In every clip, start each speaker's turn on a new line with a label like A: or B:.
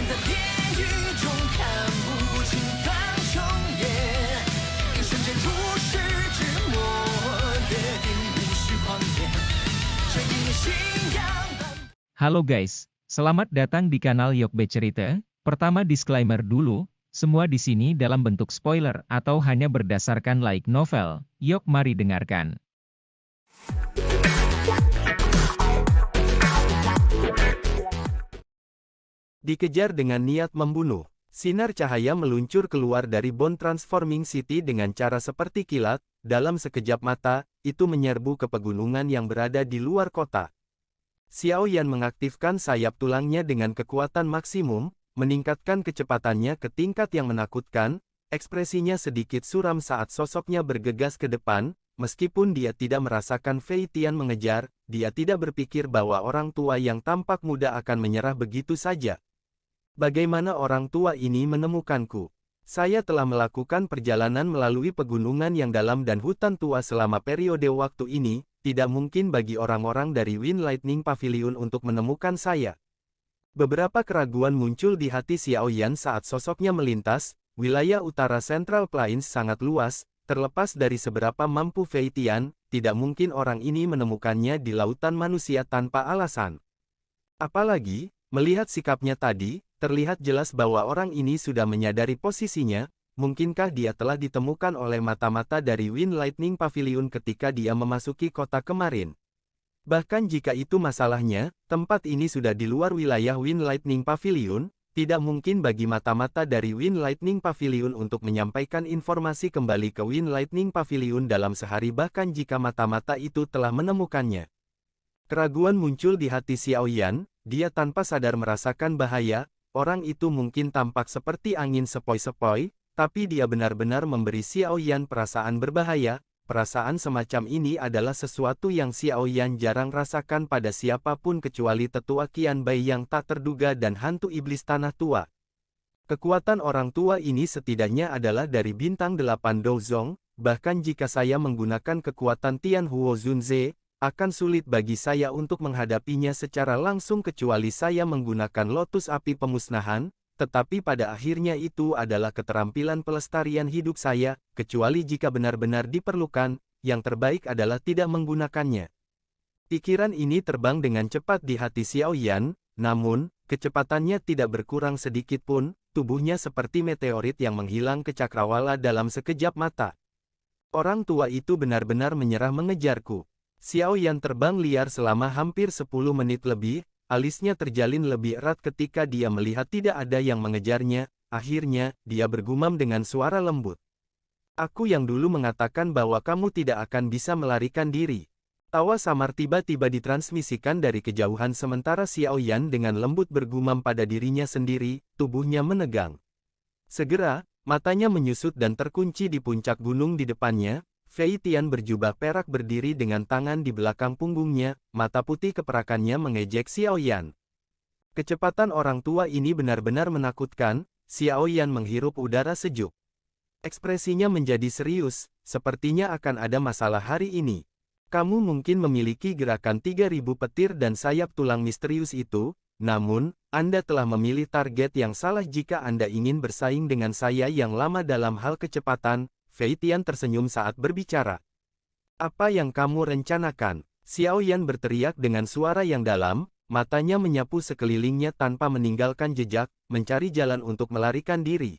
A: 在地狱中看不清苍穹野，一瞬间如释之末，约定无需狂野，这一念信仰。
B: Halo guys, selamat datang di kanal Yokbe Cerita. Pertama disclaimer dulu, semua di sini dalam bentuk spoiler atau hanya berdasarkan light novel. Yok mari dengarkan.
C: Dikejar dengan niat membunuh. Sinar cahaya meluncur keluar dari Bone Transforming City dengan cara seperti kilat, dalam sekejap mata, itu menyerbu ke pegunungan yang berada di luar kota. Xiao Yan mengaktifkan sayap tulangnya dengan kekuatan maksimum, meningkatkan kecepatannya ke tingkat yang menakutkan, ekspresinya sedikit suram saat sosoknya bergegas ke depan, meskipun dia tidak merasakan Fei Tian mengejar, dia tidak berpikir bahwa orang tua yang tampak muda akan menyerah begitu saja. Bagaimana orang tua ini menemukanku? Saya telah melakukan perjalanan melalui pegunungan yang dalam dan hutan tua selama periode waktu ini, tidak mungkin bagi orang-orang dari Wind Lightning Pavilion untuk menemukan saya. Beberapa keraguan muncul di hati Xiao Yan saat sosoknya melintas. Wilayah utara Central Plains sangat luas, terlepas dari seberapa mampu Fei Tian, tidak mungkin orang ini menemukannya di lautan manusia tanpa alasan. Apalagi, melihat sikapnya tadi, terlihat jelas bahwa orang ini sudah menyadari posisinya. Mungkinkah dia telah ditemukan oleh mata-mata dari Wind Lightning Pavilion ketika dia memasuki kota kemarin? Bahkan jika itu masalahnya, tempat ini sudah di luar wilayah Wind Lightning Pavilion, tidak mungkin bagi mata-mata dari Wind Lightning Pavilion untuk menyampaikan informasi kembali ke Wind Lightning Pavilion dalam sehari bahkan jika mata-mata itu telah menemukannya. Keraguan muncul di hati Xiao Yan, dia tanpa sadar merasakan bahaya, orang itu mungkin tampak seperti angin sepoi-sepoi, tapi dia benar-benar memberi Xiao Yan perasaan berbahaya. Perasaan semacam ini adalah sesuatu yang Xiao Yan jarang rasakan pada siapapun kecuali tetua Qian Bai yang tak terduga dan hantu iblis tanah tua. Kekuatan orang tua ini setidaknya adalah dari bintang 8 Douzong, bahkan jika saya menggunakan kekuatan Tian Huo Zunze, akan sulit bagi saya untuk menghadapinya secara langsung kecuali saya menggunakan lotus api pemusnahan. Tetapi pada akhirnya itu adalah keterampilan pelestarian hidup saya, kecuali jika benar-benar diperlukan, yang terbaik adalah tidak menggunakannya. Pikiran ini terbang dengan cepat di hati Xiao Yan, namun, kecepatannya tidak berkurang sedikit pun, tubuhnya seperti meteorit yang menghilang ke cakrawala dalam sekejap mata. Orang tua itu benar-benar menyerah mengejarku. Xiao Yan terbang liar selama hampir 10 menit lebih. Alisnya terjalin lebih erat ketika dia melihat tidak ada yang mengejarnya. Akhirnya, dia bergumam dengan suara lembut. Aku yang dulu mengatakan bahwa kamu tidak akan bisa melarikan diri. Tawa samar tiba-tiba ditransmisikan dari kejauhan sementara Xiao Yan dengan lembut bergumam pada dirinya sendiri, tubuhnya menegang. Segera, matanya menyusut dan terkunci di puncak gunung di depannya. Fei Tian berjubah perak berdiri dengan tangan di belakang punggungnya, mata putih keperakannya mengejek Xiao Yan. Kecepatan orang tua ini benar-benar menakutkan. Xiao Yan menghirup udara sejuk. Ekspresinya menjadi serius, sepertinya akan ada masalah hari ini. Kamu mungkin memiliki gerakan 3000 petir dan sayap tulang misterius itu, namun, Anda telah memilih target yang salah jika Anda ingin bersaing dengan saya yang lama dalam hal kecepatan. Fei Tian tersenyum saat berbicara. Apa yang kamu rencanakan? Xiao Yan berteriak dengan suara yang dalam, matanya menyapu sekelilingnya tanpa meninggalkan jejak, mencari jalan untuk melarikan diri.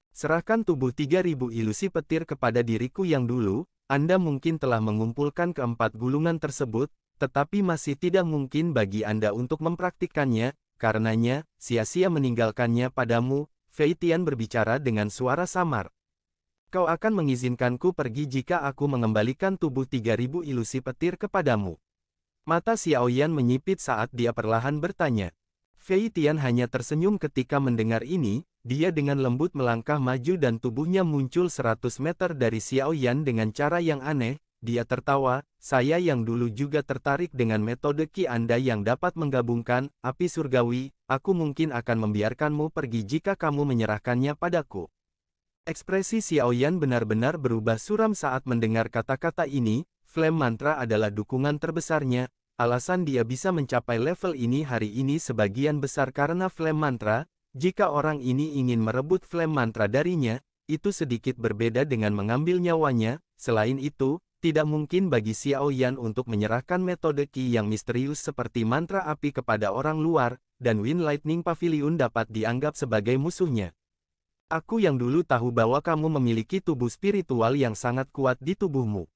C: Serahkan tubuh 3000 ilusi petir kepada diriku yang dulu, Anda mungkin telah mengumpulkan keempat gulungan tersebut, tetapi masih tidak mungkin bagi Anda untuk mempraktikkannya, karenanya, sia-sia meninggalkannya padamu. Fei Tian berbicara dengan suara samar. Kau akan mengizinkanku pergi jika aku mengembalikan tubuh 3000 ilusi petir kepadamu. Mata Xiao Yan menyipit saat dia perlahan bertanya. Fei Tian hanya tersenyum ketika mendengar ini, dia dengan lembut melangkah maju dan tubuhnya muncul 100 meter dari Xiao Yan dengan cara yang aneh. Dia tertawa, saya yang dulu juga tertarik dengan metode Qi Anda yang dapat menggabungkan api surgawi, aku mungkin akan membiarkanmu pergi jika kamu menyerahkannya padaku. Ekspresi Xiao Yan benar-benar berubah suram saat mendengar kata-kata ini. Flame Mantra adalah dukungan terbesarnya. Alasan dia bisa mencapai level ini hari ini sebagian besar karena Flame Mantra. Jika orang ini ingin merebut flame mantra darinya, itu sedikit berbeda dengan mengambil nyawanya. Selain itu, tidak mungkin bagi Xiao Yan untuk menyerahkan metode Qi yang misterius seperti mantra api kepada orang luar, dan Wind Lightning Pavilion dapat dianggap sebagai musuhnya. Aku yang dulu tahu bahwa kamu memiliki tubuh spiritual yang sangat kuat di tubuhmu.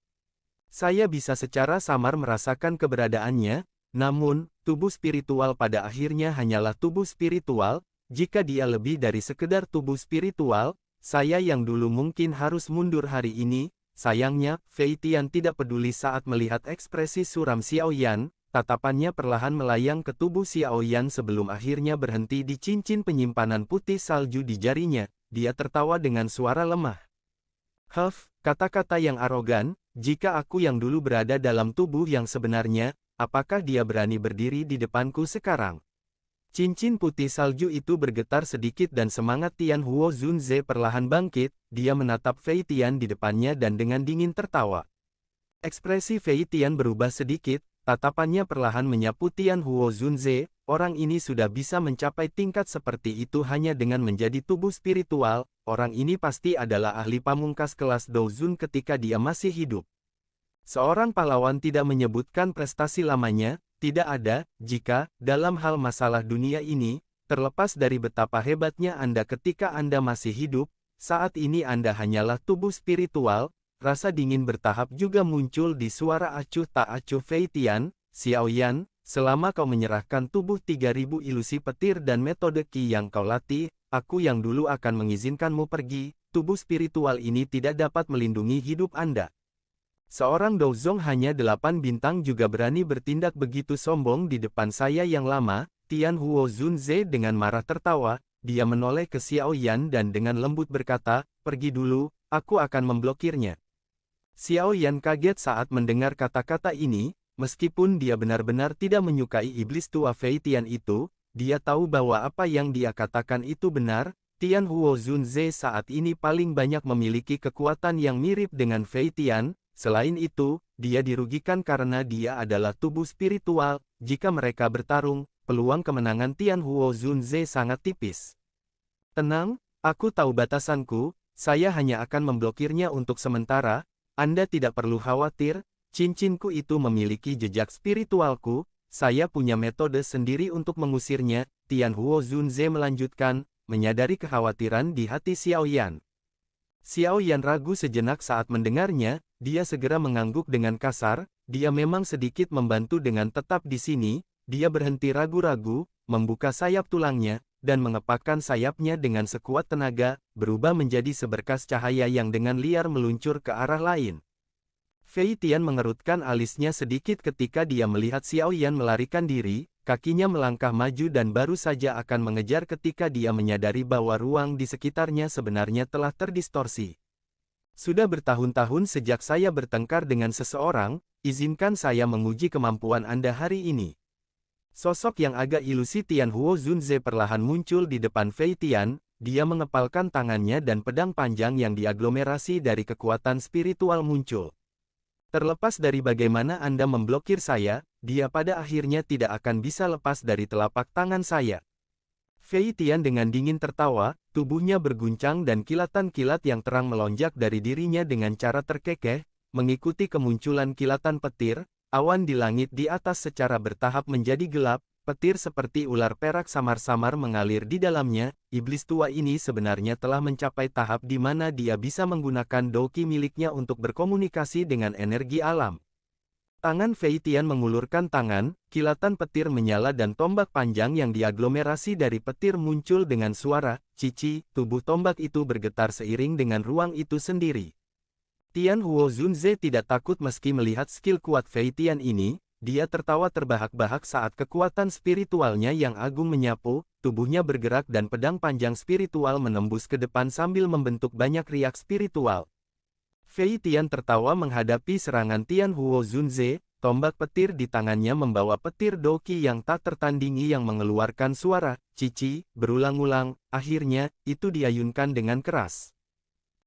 C: Saya bisa secara samar merasakan keberadaannya, namun, tubuh spiritual pada akhirnya hanyalah tubuh spiritual. Jika dia lebih dari sekedar tubuh spiritual, saya yang dulu mungkin harus mundur hari ini. Sayangnya, Fei Tian tidak peduli saat melihat ekspresi suram Xiao Yan. Tatapannya perlahan melayang ke tubuh Xiao Yan sebelum akhirnya berhenti di cincin penyimpanan putih salju di jarinya. Dia tertawa dengan suara lemah. Huff, kata-kata yang arogan, jika aku yang dulu berada dalam tubuh yang sebenarnya, apakah dia berani berdiri di depanku sekarang? Cincin putih salju itu bergetar sedikit dan semangat Tian Huo Zunze perlahan bangkit. Dia menatap Fei Tian di depannya dan dengan dingin tertawa. Ekspresi Fei Tian berubah sedikit, tatapannya perlahan menyapu Tian Huo Zunze. Orang ini sudah bisa mencapai tingkat seperti itu hanya dengan menjadi tubuh spiritual. Orang ini pasti adalah ahli pamungkas kelas Douzun ketika dia masih hidup. Seorang pahlawan tidak menyebutkan prestasi lamanya. Tidak ada, jika, dalam hal masalah dunia ini, terlepas dari betapa hebatnya Anda ketika Anda masih hidup, saat ini Anda hanyalah tubuh spiritual. Rasa dingin bertahap juga muncul di suara acuh tak acuh Fei Tian. Xiao Yan, selama kau menyerahkan tubuh 3000 ilusi petir dan metode Qi yang kau latih, aku yang dulu akan mengizinkanmu pergi. Tubuh spiritual ini tidak dapat melindungi hidup Anda. Seorang Douzong hanya 8 bintang juga berani bertindak begitu sombong di depan saya yang lama. Tian Huo Zunze dengan marah tertawa. Dia menoleh ke Xiao Yan dan dengan lembut berkata, pergi dulu, aku akan memblokirnya. Xiao Yan kaget saat mendengar kata-kata ini. Meskipun dia benar-benar tidak menyukai iblis tua Fei Tian itu, dia tahu bahwa apa yang dia katakan itu benar. Tian Huo Zunze saat ini paling banyak memiliki kekuatan yang mirip dengan Fei Tian. Selain itu, dia dirugikan karena dia adalah tubuh spiritual. Jika mereka bertarung, peluang kemenangan Tian Huo Zunze sangat tipis. Tenang, aku tahu batasanku, saya hanya akan memblokirnya untuk sementara. Anda tidak perlu khawatir. Cincinku itu memiliki jejak spiritualku, saya punya metode sendiri untuk mengusirnya. Tian Huo Zunze melanjutkan, menyadari kekhawatiran di hati Xiao Yan. Xiao Yan ragu sejenak saat mendengarnya, dia segera mengangguk dengan kasar. Dia memang sedikit membantu dengan tetap di sini. Dia berhenti ragu-ragu, membuka sayap tulangnya, dan mengepakkan sayapnya dengan sekuat tenaga, berubah menjadi seberkas cahaya yang dengan liar meluncur ke arah lain. Fei Tian mengerutkan alisnya sedikit ketika dia melihat Xiao Yan melarikan diri. Kakinya melangkah maju dan baru saja akan mengejar ketika dia menyadari bahwa ruang di sekitarnya sebenarnya telah terdistorsi. Sudah bertahun-tahun sejak saya bertengkar dengan seseorang, izinkan saya menguji kemampuan Anda hari ini. Sosok yang agak ilusi Tian Huo Zunze perlahan muncul di depan Fei Tian. Dia mengepalkan tangannya dan pedang panjang yang diaglomerasi dari kekuatan spiritual muncul. Terlepas dari bagaimana Anda memblokir saya, dia pada akhirnya tidak akan bisa lepas dari telapak tangan saya. Fei Tian dengan dingin tertawa, tubuhnya berguncang dan kilatan kilat yang terang melonjak dari dirinya dengan cara terkekeh, mengikuti kemunculan kilatan petir. Awan di langit di atas secara bertahap menjadi gelap. Petir seperti ular perak samar-samar mengalir di dalamnya. Iblis tua ini sebenarnya telah mencapai tahap di mana dia bisa menggunakan Douqi miliknya untuk berkomunikasi dengan energi alam. Tangan Fei Tian mengulurkan tangan, kilatan petir menyala dan tombak panjang yang diaglomerasi dari petir muncul dengan suara, cici. Tubuh tombak itu bergetar seiring dengan ruang itu sendiri. Tian Huo Zunze tidak takut meski melihat skill kuat Fei Tian ini. Dia tertawa terbahak-bahak saat kekuatan spiritualnya yang agung menyapu, tubuhnya bergerak dan pedang panjang spiritual menembus ke depan sambil membentuk banyak riak spiritual. Fei Tian tertawa menghadapi serangan Tian Huo Zunze. Tombak petir di tangannya membawa petir Douqi yang tak tertandingi yang mengeluarkan suara, cici, berulang-ulang. Akhirnya, itu diayunkan dengan keras.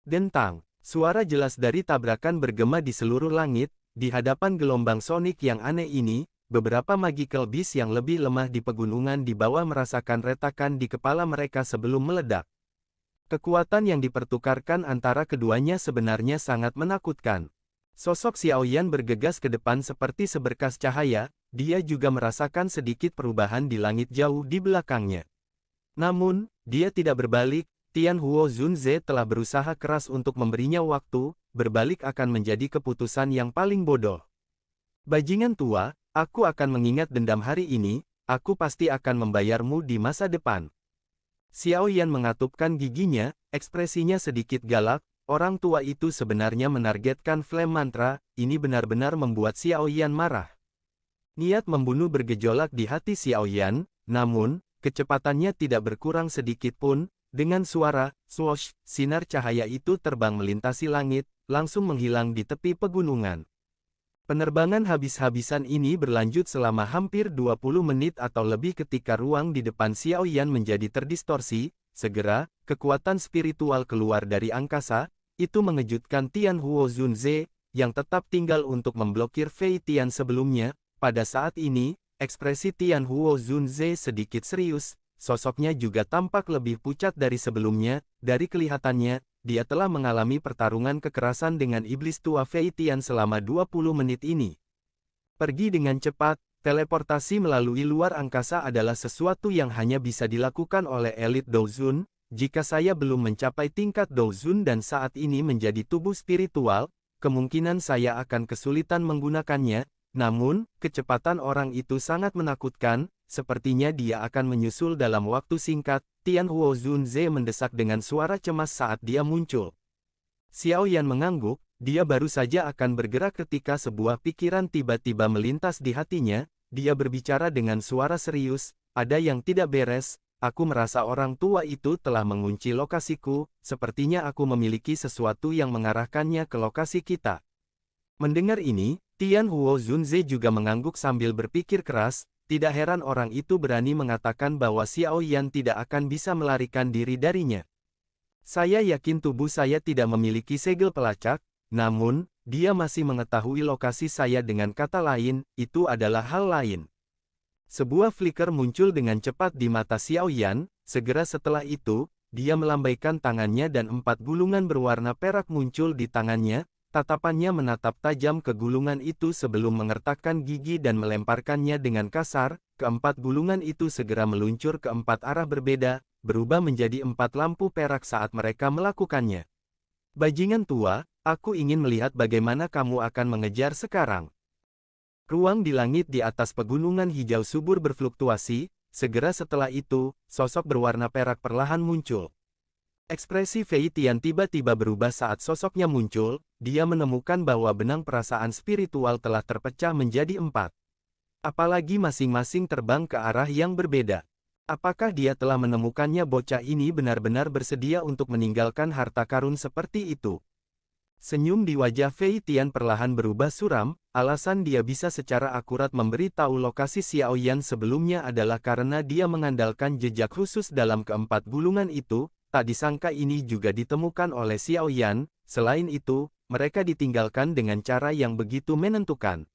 C: Dentang, suara jelas dari tabrakan bergema di seluruh langit. Di hadapan gelombang sonik yang aneh ini, beberapa magical beast yang lebih lemah di pegunungan di bawah merasakan retakan di kepala mereka sebelum meledak. Kekuatan yang dipertukarkan antara keduanya sebenarnya sangat menakutkan. Sosok Xiaoyan bergegas ke depan seperti seberkas cahaya, dia juga merasakan sedikit perubahan di langit jauh di belakangnya. Namun, dia tidak berbalik, Tianhuo Zunze telah berusaha keras untuk memberinya waktu, berbalik akan menjadi keputusan yang paling bodoh. Bajingan tua, aku akan mengingat dendam hari ini, aku pasti akan membayarmu di masa depan. Xiaoyan mengatupkan giginya, ekspresinya sedikit galak, orang tua itu sebenarnya menargetkan flame mantra, ini benar-benar membuat Xiaoyan marah. Niat membunuh bergejolak di hati Xiaoyan, namun, kecepatannya tidak berkurang sedikit pun, dengan suara, swoosh, sinar cahaya itu terbang melintasi langit, langsung menghilang di tepi pegunungan. Penerbangan habis-habisan ini berlanjut selama hampir 20 menit atau lebih ketika ruang di depan Xiaoyan menjadi terdistorsi, segera, kekuatan spiritual keluar dari angkasa, itu mengejutkan Tianhuo Zunze, yang tetap tinggal untuk memblokir Fei Tian sebelumnya. Pada saat ini, ekspresi Tianhuo Zunze sedikit serius, sosoknya juga tampak lebih pucat dari sebelumnya, dari kelihatannya, dia telah mengalami pertarungan kekerasan dengan iblis tua Fei Tian selama 20 menit ini. Pergi dengan cepat, teleportasi melalui luar angkasa adalah sesuatu yang hanya bisa dilakukan oleh elit Douzun. Jika saya belum mencapai tingkat Douzun dan saat ini menjadi tubuh spiritual, kemungkinan saya akan kesulitan menggunakannya, namun, kecepatan orang itu sangat menakutkan, sepertinya dia akan menyusul dalam waktu singkat. Tianhuo Zunze mendesak dengan suara cemas saat dia muncul. Xiaoyan mengangguk, dia baru saja akan bergerak ketika sebuah pikiran tiba-tiba melintas di hatinya, dia berbicara dengan suara serius, ada yang tidak beres, aku merasa orang tua itu telah mengunci lokasiku, sepertinya aku memiliki sesuatu yang mengarahkannya ke lokasi kita. Mendengar ini, Tianhuo Zunze juga mengangguk sambil berpikir keras. Tidak heran orang itu berani mengatakan bahwa Xiaoyan tidak akan bisa melarikan diri darinya. Saya yakin tubuh saya tidak memiliki segel pelacak, namun, dia masih mengetahui lokasi saya dengan kata lain, itu adalah hal lain. Sebuah flicker muncul dengan cepat di mata Xiaoyan, segera setelah itu, dia melambaikan tangannya dan 4 gulungan berwarna perak muncul di tangannya. Tatapannya menatap tajam ke gulungan itu sebelum mengertakkan gigi dan melemparkannya dengan kasar, keempat gulungan itu segera meluncur ke 4 arah berbeda, berubah menjadi 4 lampu perak saat mereka melakukannya. Bajingan tua, aku ingin melihat bagaimana kamu akan mengejar sekarang. Ruang di langit di atas pegunungan hijau subur berfluktuasi, segera setelah itu, sosok berwarna perak perlahan muncul. Ekspresi Fei Tian tiba-tiba berubah saat sosoknya muncul, dia menemukan bahwa benang perasaan spiritual telah terpecah menjadi 4. Apalagi masing-masing terbang ke arah yang berbeda. Apakah dia telah menemukannya? Bocah ini benar-benar bersedia untuk meninggalkan harta karun seperti itu. Senyum di wajah Fei Tian perlahan berubah suram, alasan dia bisa secara akurat memberi tahu lokasi Xiaoyan sebelumnya adalah karena dia mengandalkan jejak khusus dalam keempat gulungan itu. Tak disangka ini juga ditemukan oleh Xiaoyan, selain itu, mereka ditinggalkan dengan cara yang begitu menentukan.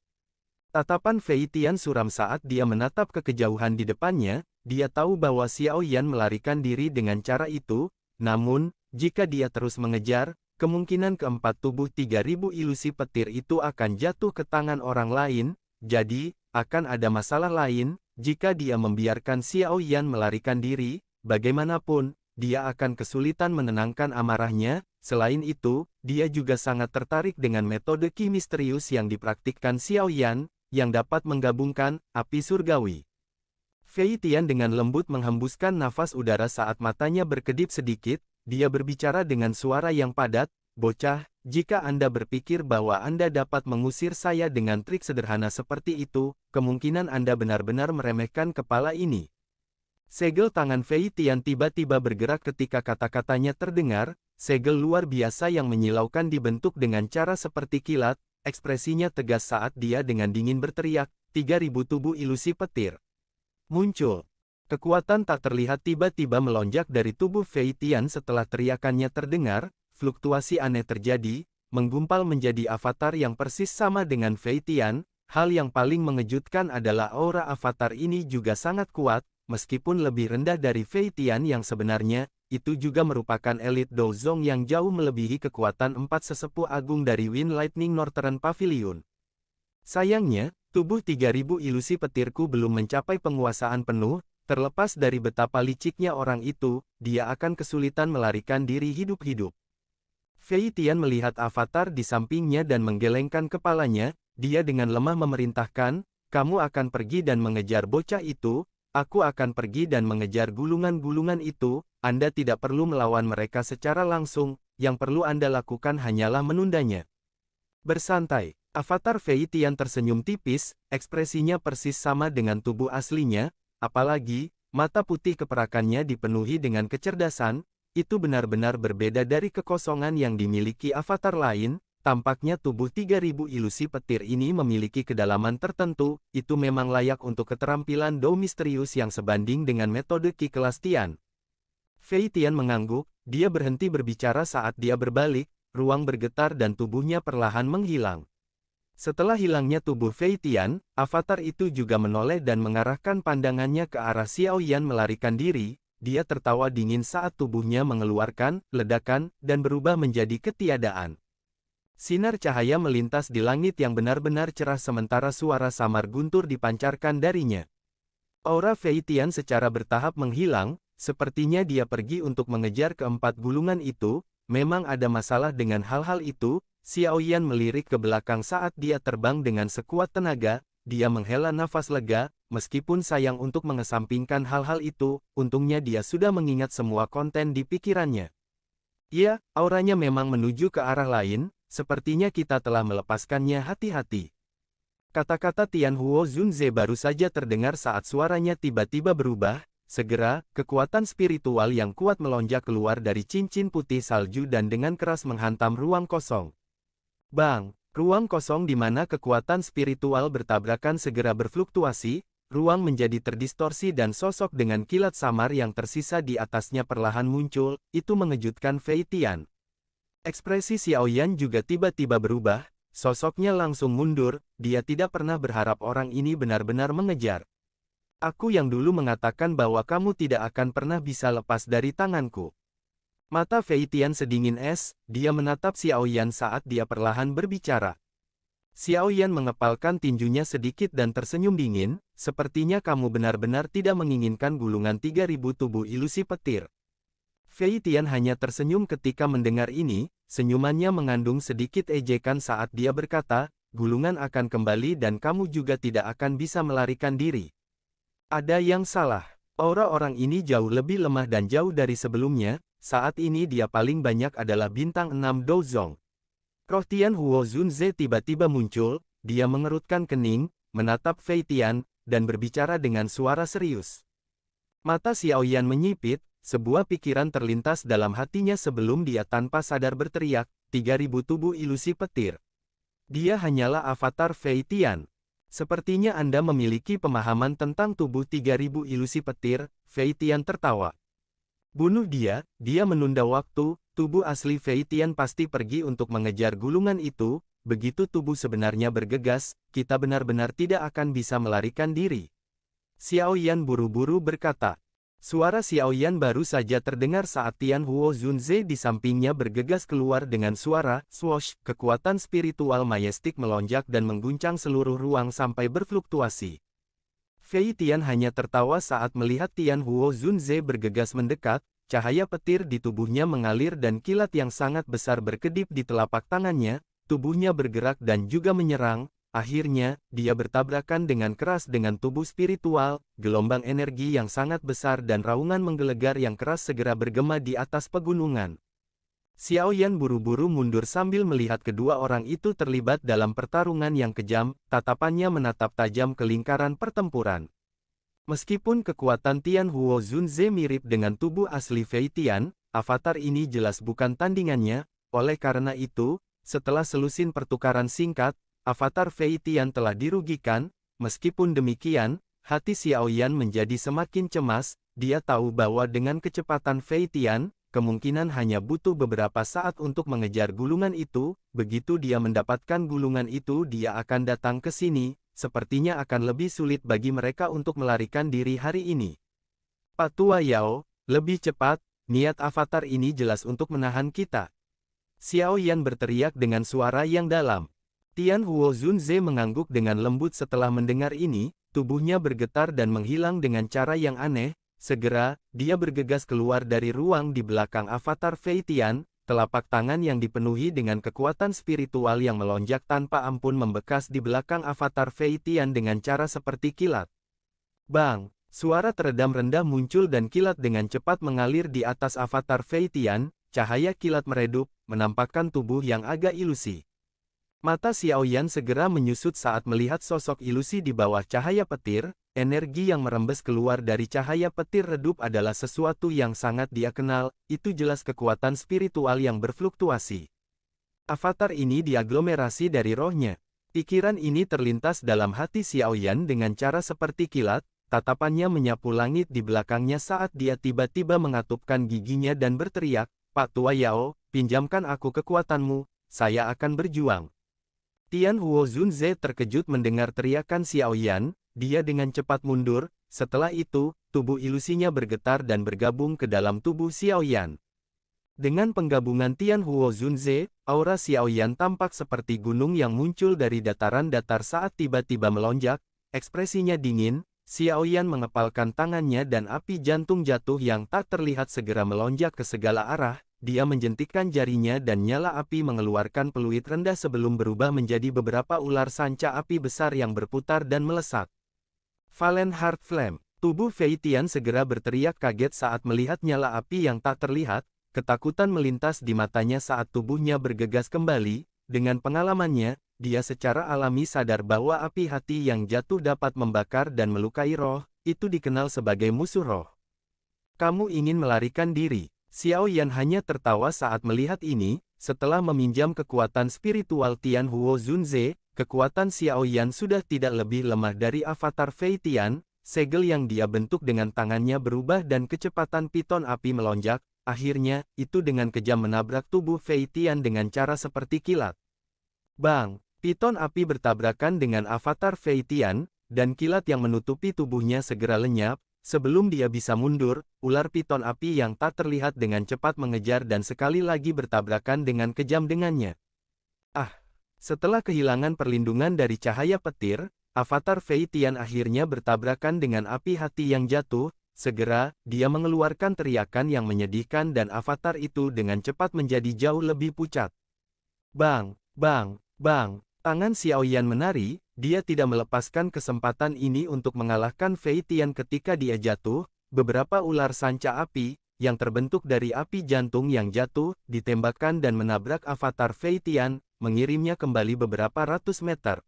C: Tatapan Fei Tian suram saat dia menatap ke kejauhan di depannya, dia tahu bahwa Xiaoyan melarikan diri dengan cara itu, namun, jika dia terus mengejar, kemungkinan keempat tubuh 3000 ilusi petir itu akan jatuh ke tangan orang lain, jadi, akan ada masalah lain, jika dia membiarkan Xiaoyan melarikan diri, bagaimanapun, dia akan kesulitan menenangkan amarahnya. Selain itu, dia juga sangat tertarik dengan metode ki misterius yang dipraktikkan Xiaoyan, yang dapat menggabungkan api surgawi. Fei Tian dengan lembut menghembuskan nafas udara saat matanya berkedip sedikit, dia berbicara dengan suara yang padat, "Bocah, jika Anda berpikir bahwa Anda dapat mengusir saya dengan trik sederhana seperti itu, kemungkinan Anda benar-benar meremehkan kepala ini." Segel tangan Fei Tian tiba-tiba bergerak ketika kata-katanya terdengar, segel luar biasa yang menyilaukan dibentuk dengan cara seperti kilat, ekspresinya tegas saat dia dengan dingin berteriak, 3000 tubuh ilusi petir muncul. Kekuatan tak terlihat tiba-tiba melonjak dari tubuh Fei Tian setelah teriakannya terdengar, fluktuasi aneh terjadi, menggumpal menjadi avatar yang persis sama dengan Fei Tian, Hal yang paling mengejutkan adalah aura avatar ini juga sangat kuat, meskipun lebih rendah dari Fei Tian yang sebenarnya, itu juga merupakan elit Douzong yang jauh melebihi kekuatan 4 sesepuh agung dari Wind Lightning Northern Pavilion. Sayangnya, tubuh 3000 ilusi petirku belum mencapai penguasaan penuh, terlepas dari betapa liciknya orang itu, dia akan kesulitan melarikan diri hidup-hidup. Fei Tian melihat avatar di sampingnya dan menggelengkan kepalanya, dia dengan lemah memerintahkan, kamu akan pergi dan mengejar bocah itu, aku akan pergi dan mengejar gulungan-gulungan itu, Anda tidak perlu melawan mereka secara langsung, yang perlu Anda lakukan hanyalah menundanya. Bersantai. Avatar Fei Tian tersenyum tipis, ekspresinya persis sama dengan tubuh aslinya, apalagi, mata putih keperakannya dipenuhi dengan kecerdasan, itu benar-benar berbeda dari kekosongan yang dimiliki avatar lain, tampaknya tubuh 3000 ilusi petir ini memiliki kedalaman tertentu, itu memang layak untuk keterampilan Dou misterius yang sebanding dengan metode Qi kelas Tian. Fei Tian mengangguk, dia berhenti berbicara saat dia berbalik, ruang bergetar dan tubuhnya perlahan menghilang. Setelah hilangnya tubuh Fei Tian, avatar itu juga menoleh dan mengarahkan pandangannya ke arah Xiao Yan melarikan diri, dia tertawa dingin saat tubuhnya mengeluarkan ledakan dan berubah menjadi ketiadaan. Sinar cahaya melintas di langit yang benar-benar cerah sementara suara samar guntur dipancarkan darinya. Aura Fei Tian secara bertahap menghilang, sepertinya dia pergi untuk mengejar keempat gulungan itu, memang ada masalah dengan hal-hal itu. Xiao Yan melirik ke belakang saat dia terbang dengan sekuat tenaga, dia menghela nafas lega, meskipun sayang untuk mengesampingkan hal-hal itu, untungnya dia sudah mengingat semua konten di pikirannya. Ya, auranya memang menuju ke arah lain, sepertinya kita telah melepaskannya hati-hati. Kata-kata Tian Huo Zunze baru saja terdengar saat suaranya tiba-tiba berubah, segera, kekuatan spiritual yang kuat melonjak keluar dari cincin putih salju dan dengan keras menghantam ruang kosong. Bang! Ruang kosong di mana kekuatan spiritual bertabrakan segera berfluktuasi, ruang menjadi terdistorsi dan sosok dengan kilat samar yang tersisa di atasnya perlahan muncul, itu mengejutkan Fei Tian. Ekspresi Xiao Yan juga tiba-tiba berubah, sosoknya langsung mundur, dia tidak pernah berharap orang ini benar-benar mengejar. Aku yang dulu mengatakan bahwa kamu tidak akan pernah bisa lepas dari tanganku. Mata Fei Tian sedingin es, dia menatap Xiao Yan saat dia perlahan berbicara. Xiao Yan mengepalkan tinjunya sedikit dan tersenyum dingin, sepertinya kamu benar-benar tidak menginginkan gulungan 3000 tubuh ilusi petir. Fei Tian hanya tersenyum ketika mendengar ini, senyumannya mengandung sedikit ejekan saat dia berkata, gulungan akan kembali dan kamu juga tidak akan bisa melarikan diri. Ada yang salah, aura orang ini jauh lebih lemah dan jauh dari sebelumnya. Saat ini dia paling banyak adalah bintang 6 Douzong. Roh Tian Huo Zunze tiba-tiba muncul, dia mengerutkan kening, menatap Fei Tian, dan berbicara dengan suara serius. Mata Xiao Yan menyipit, sebuah pikiran terlintas dalam hatinya sebelum dia tanpa sadar berteriak, 3000 tubuh ilusi petir. Dia hanyalah avatar Fei Tian. Sepertinya Anda memiliki pemahaman tentang tubuh 3000 ilusi petir, Fei Tian tertawa. Bunuh dia, dia menunda waktu, tubuh asli Fei Tian pasti pergi untuk mengejar gulungan itu, begitu tubuh sebenarnya bergegas, kita benar-benar tidak akan bisa melarikan diri. Xiao Yan buru-buru berkata. Suara Xiao Yan baru saja terdengar saat Tian Huo Zunze di sampingnya bergegas keluar dengan suara, swoosh, kekuatan spiritual majestik melonjak dan mengguncang seluruh ruang sampai berfluktuasi. Fei Tian hanya tertawa saat melihat Tian Huo Zunze bergegas mendekat, cahaya petir di tubuhnya mengalir dan kilat yang sangat besar berkedip di telapak tangannya, tubuhnya bergerak dan juga menyerang, akhirnya, dia bertabrakan dengan keras dengan tubuh spiritual, gelombang energi yang sangat besar dan raungan menggelegar yang keras segera bergema di atas pegunungan. Xiao Yan buru-buru mundur sambil melihat kedua orang itu terlibat dalam pertarungan yang kejam, tatapannya menatap tajam ke lingkaran pertempuran. Meskipun kekuatan Tian Huo Zunze mirip dengan tubuh asli Fei Tian, avatar ini jelas bukan tandingannya, oleh karena itu, setelah selusin pertukaran singkat, avatar Fei Tian telah dirugikan, meskipun demikian, hati Xiao Yan menjadi semakin cemas, dia tahu bahwa dengan kecepatan Fei Tian, kemungkinan hanya butuh beberapa saat untuk mengejar gulungan itu. Begitu dia mendapatkan gulungan itu, dia akan datang ke sini. Sepertinya akan lebih sulit bagi mereka untuk melarikan diri hari ini. Pak Tua Yao, lebih cepat, niat avatar ini jelas untuk menahan kita. Xiao Yan berteriak dengan suara yang dalam. Tian Huo Zunze mengangguk dengan lembut setelah mendengar ini, tubuhnya bergetar dan menghilang dengan cara yang aneh. Segera, dia bergegas keluar dari ruang di belakang avatar Fei Tian. Telapak tangan yang dipenuhi dengan kekuatan spiritual yang melonjak tanpa ampun membekas di belakang avatar Fei Tian dengan cara seperti kilat. Bang! Suara teredam rendah muncul dan kilat dengan cepat mengalir di atas avatar Fei Tian. Cahaya kilat meredup, menampakkan tubuh yang agak ilusi. Mata Xiao Yan segera menyusut saat melihat sosok ilusi di bawah cahaya petir. Energi yang merembes keluar dari cahaya petir redup adalah sesuatu yang sangat dia kenal, itu jelas kekuatan spiritual yang berfluktuasi. Avatar ini diaglomerasi dari rohnya. Pikiran ini terlintas dalam hati Xiao Yan dengan cara seperti kilat, tatapannya menyapu langit di belakangnya saat dia tiba-tiba mengatupkan giginya dan berteriak, "Pak Tua Yao, pinjamkan aku kekuatanmu, saya akan berjuang." Tian Huo Zunze terkejut mendengar teriakan Xiao Yan. Dia dengan cepat mundur, setelah itu, tubuh ilusinya bergetar dan bergabung ke dalam tubuh Xiao Yan. Dengan penggabungan Tian Huo Zunze, aura Xiao Yan tampak seperti gunung yang muncul dari dataran datar saat tiba-tiba melonjak, ekspresinya dingin. Xiao Yan mengepalkan tangannya dan api jantung jatuh yang tak terlihat segera melonjak ke segala arah. Dia menjentikkan jarinya dan nyala api mengeluarkan peluit rendah sebelum berubah menjadi beberapa ular sanca api besar yang berputar dan melesat. Valen Heart Flame. Tubuh Fei Tian segera berteriak kaget saat melihat nyala api yang tak terlihat. Ketakutan melintas di matanya saat tubuhnya bergegas kembali. Dengan pengalamannya, dia secara alami sadar bahwa api hati yang jatuh dapat membakar dan melukai roh. Itu dikenal sebagai musuh roh. Kamu ingin melarikan diri. Xiao Yan hanya tertawa saat melihat ini. Setelah meminjam kekuatan spiritual Tian Huo Zunze, kekuatan Xiao Yan sudah tidak lebih lemah dari avatar Fei Tian. Segel yang dia bentuk dengan tangannya berubah dan kecepatan piton api melonjak. Akhirnya, itu dengan kejam menabrak tubuh Fei Tian dengan cara seperti kilat. Bang! Piton api bertabrakan dengan avatar Fei Tian, dan kilat yang menutupi tubuhnya segera lenyap. Sebelum dia bisa mundur, ular piton api yang tak terlihat dengan cepat mengejar dan sekali lagi bertabrakan dengan kejam dengannya. Ah! Setelah kehilangan perlindungan dari cahaya petir, avatar Fei Tian akhirnya bertabrakan dengan api hati yang jatuh. Segera, dia mengeluarkan teriakan yang menyedihkan dan avatar itu dengan cepat menjadi jauh lebih pucat. Bang! Bang! Bang! Tangan Xiao Yan menari. Dia tidak melepaskan kesempatan ini untuk mengalahkan Fei Tian ketika dia jatuh. Beberapa ular sanca api, yang terbentuk dari api jantung yang jatuh, ditembakkan dan menabrak avatar Fei Tian, mengirimnya kembali beberapa ratus meter.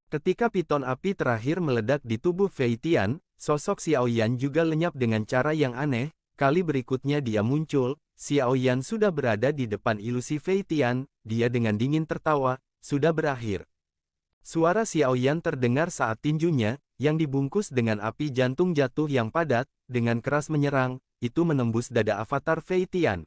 C: Ketika piton api terakhir meledak di tubuh Fei Tian, sosok Xiao Yan juga lenyap dengan cara yang aneh. Kali berikutnya dia muncul, Xiao Yan sudah berada di depan ilusi Fei Tian. Dia dengan dingin tertawa, sudah berakhir. Suara Xiao Yan terdengar saat tinjunya, yang dibungkus dengan api jantung jatuh yang padat, dengan keras menyerang, itu menembus dada avatar Fei Tian.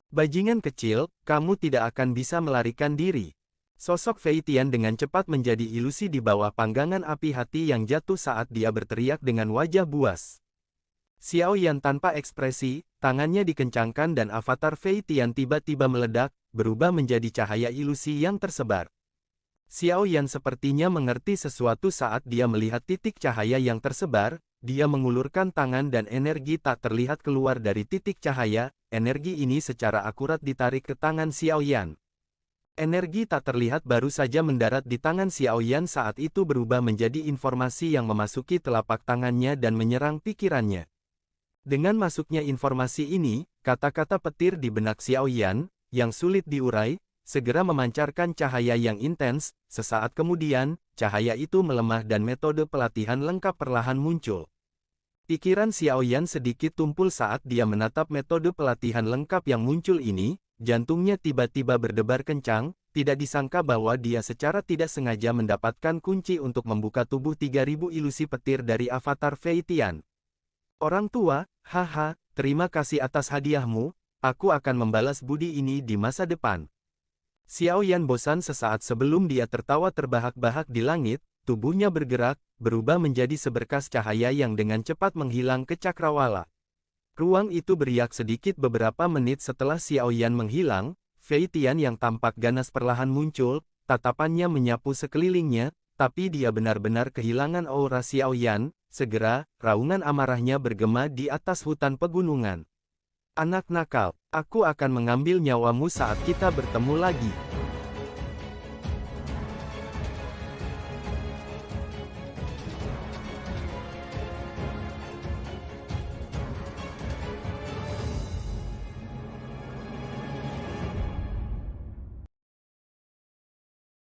C: Bajingan kecil, kamu tidak akan bisa melarikan diri. Sosok Fei Tian dengan cepat menjadi ilusi di bawah panggangan api hati yang jatuh saat dia berteriak dengan wajah buas. Xiao Yan tanpa ekspresi, tangannya dikencangkan dan avatar Fei Tian tiba-tiba meledak, berubah menjadi cahaya ilusi yang tersebar. Xiao Yan sepertinya mengerti sesuatu saat dia melihat titik cahaya yang tersebar. Dia mengulurkan tangan dan energi tak terlihat keluar dari titik cahaya. Energi ini secara akurat ditarik ke tangan Xiao Yan. Energi tak terlihat baru saja mendarat di tangan Xiao Yan saat itu berubah menjadi informasi yang memasuki telapak tangannya dan menyerang pikirannya. Dengan masuknya informasi ini, kata-kata petir di benak Xiao Yan, yang sulit diurai, segera memancarkan cahaya yang intens. Sesaat kemudian, cahaya itu melemah dan metode pelatihan lengkap perlahan muncul. Pikiran Xiao Yan sedikit tumpul saat dia menatap metode pelatihan lengkap yang muncul ini. Jantungnya tiba-tiba berdebar kencang. Tidak disangka bahwa dia secara tidak sengaja mendapatkan kunci untuk membuka tubuh 3000 ilusi petir dari avatar Fei Tian. Orang tua, haha, terima kasih atas hadiahmu. Aku akan membalas budi ini di masa depan. Xiao Yan bosan sesaat sebelum dia tertawa terbahak-bahak di langit, tubuhnya bergerak, berubah menjadi seberkas cahaya yang dengan cepat menghilang ke cakrawala. Ruang itu beriak sedikit beberapa menit setelah Xiao Yan menghilang, Fei Tian yang tampak ganas perlahan muncul, tatapannya menyapu sekelilingnya, tapi dia benar-benar kehilangan aura Xiao Yan. Segera, raungan amarahnya bergema di atas hutan pegunungan. Anak nakal, aku akan mengambil nyawamu saat kita bertemu lagi.